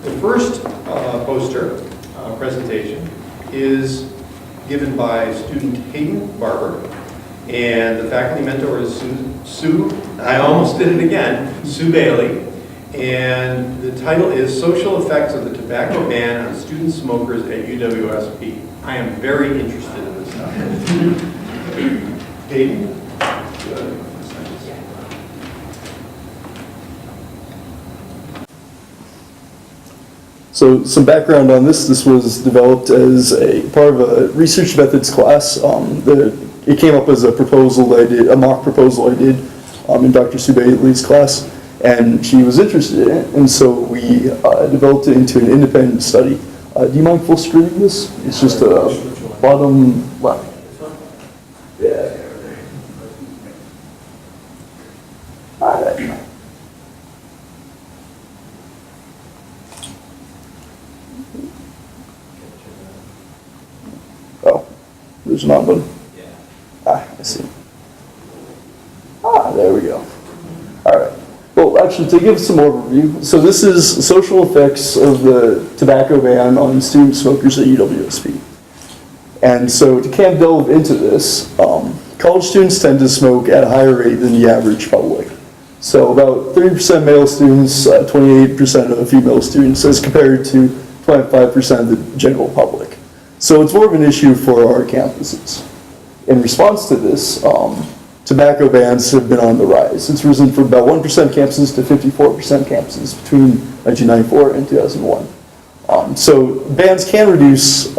The first poster presentation is given by student Hayden Barber, and the faculty mentor is Sue, I almost did it again, Sue Bailey, and the title is Social Effects of the Tobacco Ban on Student Smokers at UWSP. I am very interested in this stuff. Hayden? So some background on this. This was developed as a part of a research methods class. It came up as a proposal that I did, a mock proposal I did in Dr. Sue Bailey's class, and she was interested in it, and so we developed it into an independent study. Do you mind full screening this? It's just a bottom left. Yeah. All right. Oh, there's not one? Yeah. I see. There we go. All right. Well, actually, to give some overview, so this is social effects of the tobacco ban on student smokers at UWSP. And so to kind of delve into this, college students tend to smoke at a higher rate than the average public. So about 30% male students, 28% of female students, as compared to 25% of the general public. So it's more of an issue for our campuses. In response to this, tobacco bans have been on the rise. It's risen from about 1% campuses to 54% campuses between 1994 and 2001. So bans can reduce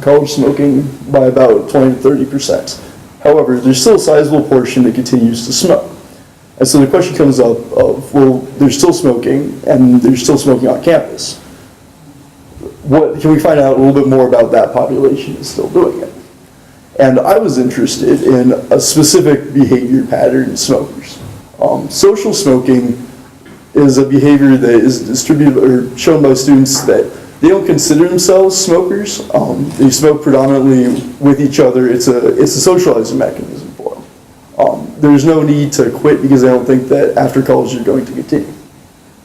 college smoking by about 20 to 30%. However, there's still a sizable portion that continues to smoke. And so the question comes up of, well, they're still smoking, and they're still smoking on campus. Can we find out a little bit more about that population that's still doing it? And I was interested in a specific behavior pattern in smokers. Social smoking is a behavior that is distributed or shown by students that they don't consider themselves smokers. They smoke predominantly with each other. It's a socializing mechanism for them. There's no need to quit because they don't think that after college they're going to continue.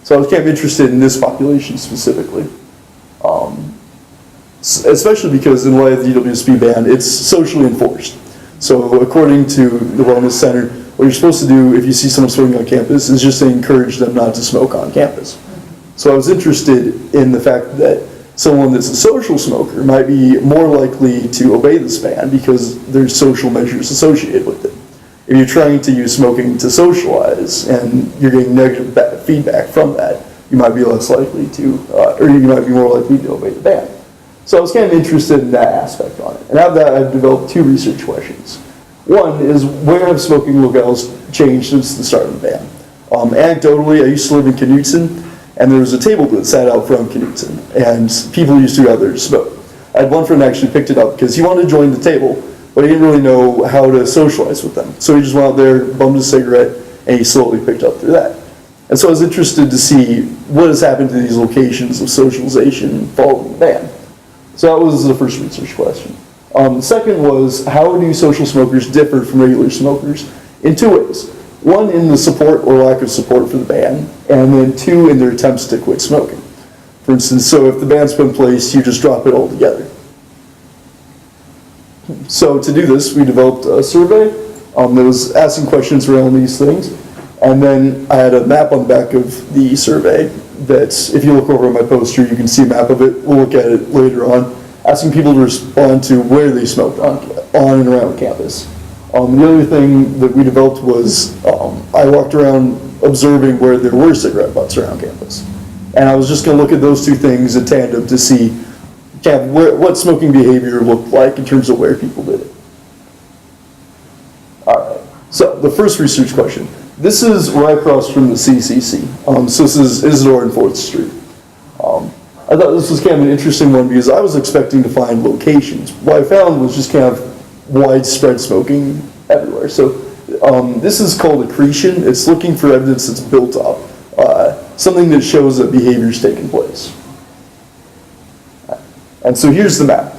So I was kind of interested in this population specifically. Especially because in light of the UWSP ban, it's socially enforced. So according to the Wellness Center, what you're supposed to do if you see someone smoking on campus is just to encourage them not to smoke on campus. So I was interested in the fact that someone that's a social smoker might be more likely to obey this ban because there's social measures associated with it. If you're trying to use smoking to socialize and you're getting negative feedback from that, you might be less likely to, or you might be more likely to obey the ban. So I was kind of interested in that aspect on it. And out of that, I've developed two research questions. One is, where have smoking locales changed since the start of the ban? Anecdotally, I used to live in Knutson, and there was a table that sat out front Knutson, and people used to go out there to smoke. I had one friend that actually picked it up because he wanted to join the table, but he didn't really know how to socialize with them. So he just went out there, bummed a cigarette, and he slowly picked up through that. And so I was interested to see what has happened to these locations of socialization following the ban. So that was the first research question. The second was, how do social smokers differ from regular smokers? In two ways. One, in the support or lack of support for the ban, and then two, in their attempts to quit smoking. For instance, so if the ban's put in place, you just drop it altogether. So to do this, we developed a survey that was asking questions around these things, and then I had a map on the back of the survey that, if you look over at my poster, you can see a map of it. We'll look at it later on, asking people to respond to where they smoked on and around campus. The other thing that we developed was I walked around observing where there were cigarette butts around campus. And I was just going to look at those two things in tandem to see what smoking behavior looked like in terms of where people did it. All right, so the first research question. This is right across from the CCC. So this is Isidore and 4th Street. I thought this was kind of an interesting one because I was expecting to find locations. What I found was just kind of widespread smoking everywhere. So this is called accretion. It's looking for evidence that's built up, something that shows that behavior is taking place. And so here's the map.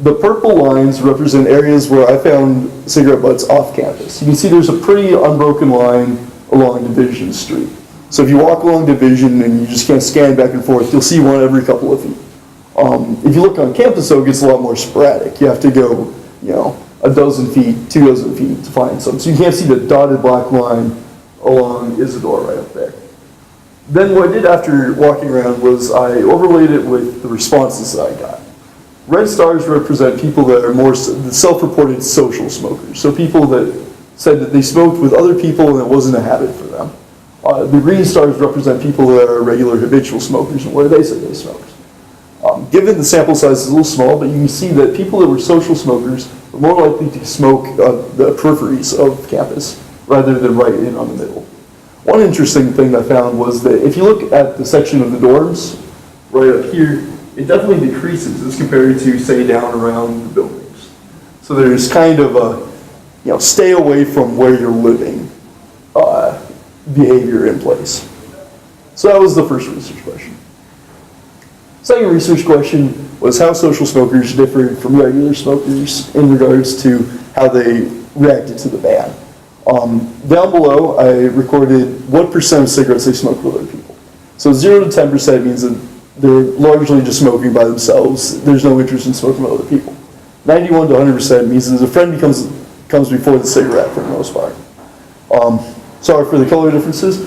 The purple lines represent areas where I found cigarette butts off campus. You can see there's a pretty unbroken line along Division Street. So if you walk along Division and you just can't scan back and forth, you'll see one every couple of feet. If you look on campus, though, it gets a lot more sporadic. You have to go, a dozen feet, 2 dozen feet to find some. So you can't see the dotted black line along Isidore right up there. Then what I did after walking around was I overlaid it with the responses that I got. Red stars represent people that are more self-reported social smokers. So people that said that they smoked with other people and it wasn't a habit for them. The green stars represent people that are regular habitual smokers and where they said they smoked. Given the sample size is a little small, but you can see that people that were social smokers were more likely to smoke the peripheries of campus rather than right in on the middle. One interesting thing I found was that if you look at the section of the dorms, right up here, it definitely decreases as compared to, say, down around the buildings. So there's kind of a, stay away from where you're living behavior in place. So that was the first research question. Second research question was how social smokers differed from regular smokers in regards to how they reacted to the ban. Down below, I recorded what percent of cigarettes they smoked with other people. So 0 to 10% means that they're largely just smoking by themselves. There's no interest in smoking with other people. 91 to 100% means that a friend comes before the cigarette for the most part. Sorry for the color differences.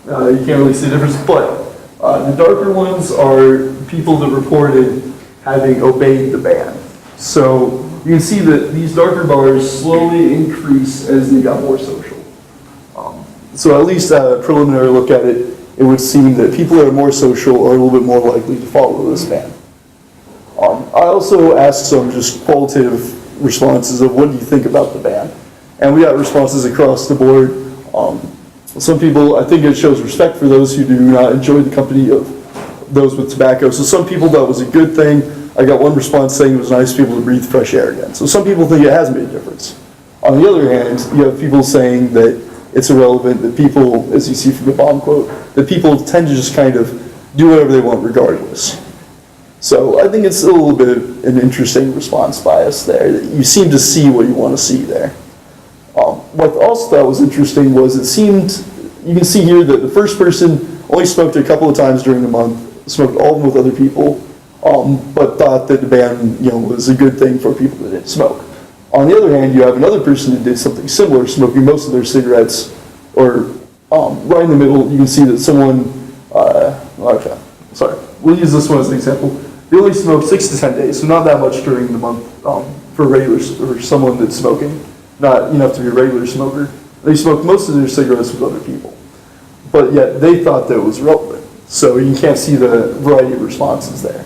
You can't really see the difference, but the darker ones are people that reported having obeyed the ban. So you can see that these darker bars slowly increase as they got more social. So at least at a preliminary look at it, it would seem that people that are more social are a little bit more likely to follow this ban. I also asked some just qualitative responses of what do you think about the ban? And we got responses across the board. Some people, I think it shows respect for those who do not enjoy the company of those with tobacco. So some people thought it was a good thing. I got one response saying it was nice for people to breathe fresh air again. So some people think it has made a difference. On the other hand, you have people saying that it's irrelevant, that people, as you see from the bomb quote, that people tend to just kind of do whatever they want regardless. So I think it's a little bit of an interesting response bias there. You seem to see what you want to see there. What I also thought was interesting was it seemed, you can see here that the first person only smoked a couple of times during the month, smoked all of them with other people, but thought that the ban was a good thing for people that didn't smoke. On the other hand, you have another person that did something similar, smoking most of their cigarettes, or right in the middle, you can see that someone, we'll use this one as an example. They only smoked 6 to 10 days, so not that much during the month for someone that's smoking. Not enough to be a regular smoker. They smoked most of their cigarettes with other people. But yet they thought that it was relevant. So you can't see the variety of responses there.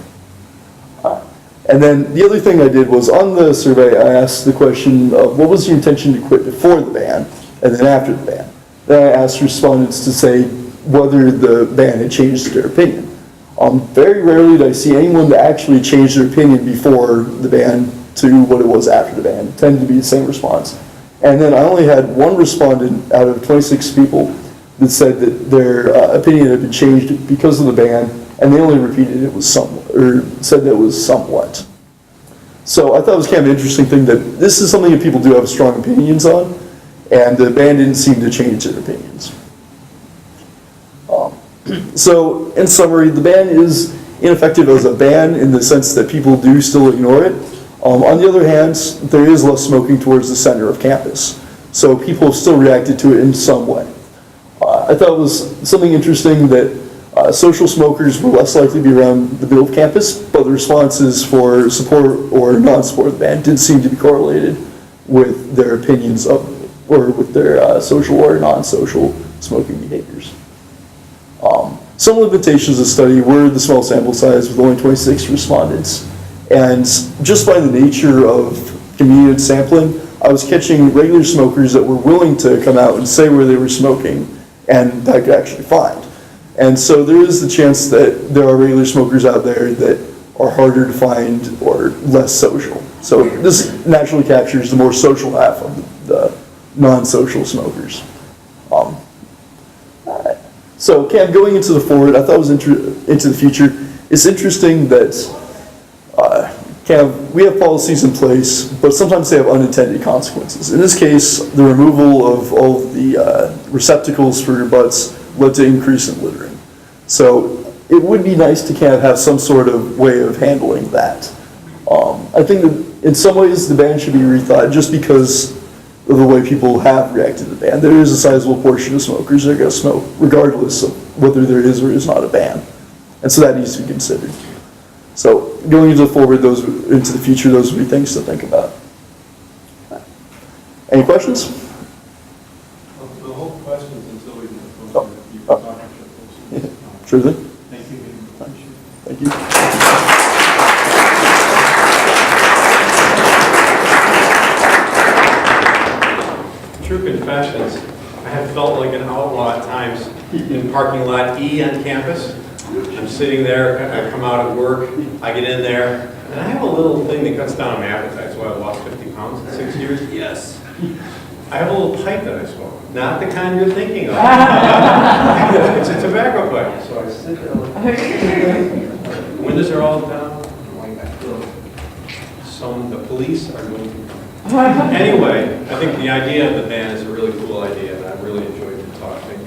And then the other thing I did was on the survey, I asked the question of what was your intention to quit before the ban and then after the ban. Then I asked respondents to say whether the ban had changed their opinion. Very rarely did I see anyone that actually changed their opinion before the ban to what it was after the ban. It tended to be the same response. And then I only had one respondent out of 26 people that said that their opinion had been changed because of the ban, and they only repeated it was somewhat, or said that it was somewhat. So I thought it was kind of an interesting thing that this is something that people do have strong opinions on, and the ban didn't seem to change their opinions. So in summary, the ban is ineffective as a ban in the sense that people do still ignore it. On the other hand, there is less smoking towards the center of campus. So people have still reacted to it in some way. I thought it was something interesting that social smokers were less likely to be around the middle of campus, but the responses for support or non-support of the ban did seem to be correlated with their opinions of, or with their social or non-social smoking behaviors. Some limitations of the study were the small sample size with only 26 respondents. And just by the nature of convenient sampling, I was catching regular smokers that were willing to come out and say where they were smoking and that I could actually find. And so there is the chance that there are regular smokers out there that are harder to find or less social. So this naturally captures the more social half of the non-social smokers. So Cam, going into the forward, I thought it was into the future. It's interesting that we have policies in place, but sometimes they have unintended consequences. In this case, the removal of all of the receptacles for your butts led to increase in littering. So it would be nice to kind of have some sort of way of handling that. I think that in some ways the ban should be rethought just because of the way people have reacted to the ban. There is a sizable portion of smokers that are going to smoke regardless of whether there is or is not a ban. And so that needs to be considered. So going into the future, those would be things to think about. Any questions? The whole questions until we can Oh. you can talk about this. Sure thing. Thank you. Thank you. True confessions, I have felt like an outlaw at times in parking lot E on campus. I'm sitting there, I come out of work, I get in there, and I have a little thing that cuts down on my appetite, so I lost 50 pounds in 6 years. Yes. I have a little pipe that I smoke, not the kind you're thinking of. It's a tobacco pipe, so I sit there. Windows are all down. The police are going to come. Anyway, I think the idea of the ban is a really cool idea, and I really enjoyed the talk. Thank you.